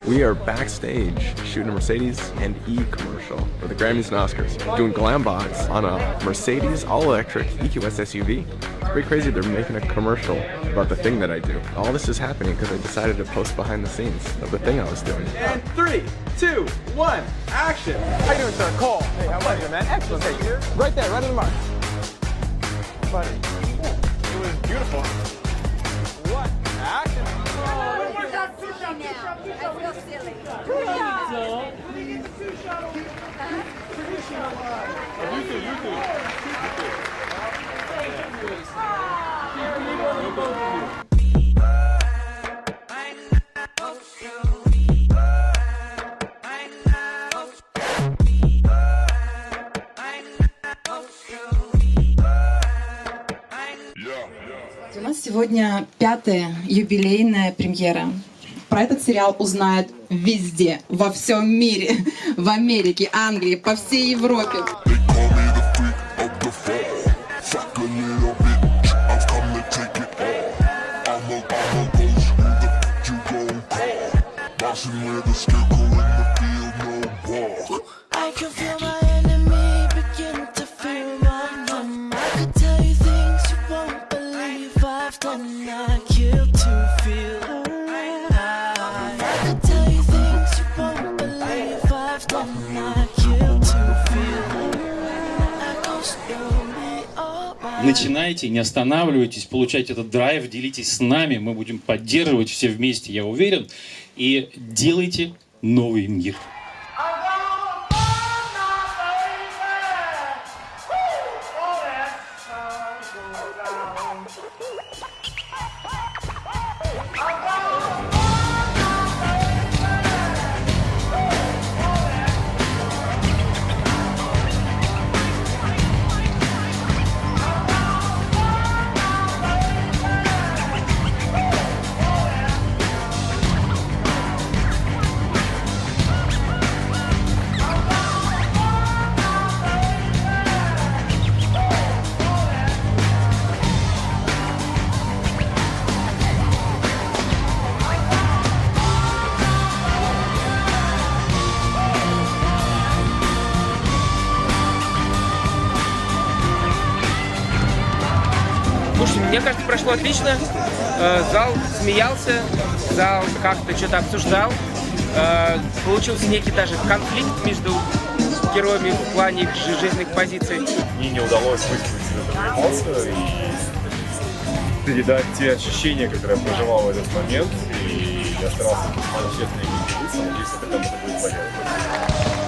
We are backstage shooting a Mercedes and E commercial for the Grammys and Oscars. Doing glam box on a Mercedes all-electric EQS SUV. It's pretty crazy they're making a commercial about the thing that I do. All this is happening because I decided to post behind the scenes of the thing I was doing. And 3, 2, 1, action! How you doing, sir? Cole. Hey, how are you, man? Excellent. Hey, right there, right on the mark. Buddy. It was beautiful. What? Action! У нас сегодня 5-я юбилейная премьера. Про этот сериал узнают везде, во всем мире, в Америке, Англии, по всей Европе. Начинайте, не останавливайтесь, получайте этот драйв, делитесь с нами, мы будем поддерживать все вместе, я уверен, и делайте новый мир. Слушайте, мне кажется, прошло отлично. Зал смеялся, зал как-то что-то обсуждал. Получился некий даже конфликт между героями в плане их жизненных позиций. Мне не удалось высказать эту эмоцию и передать те ощущения, которые я проживал в этот момент. И я старался максимально честно и делиться. Надеюсь, это кому-то будет полезно.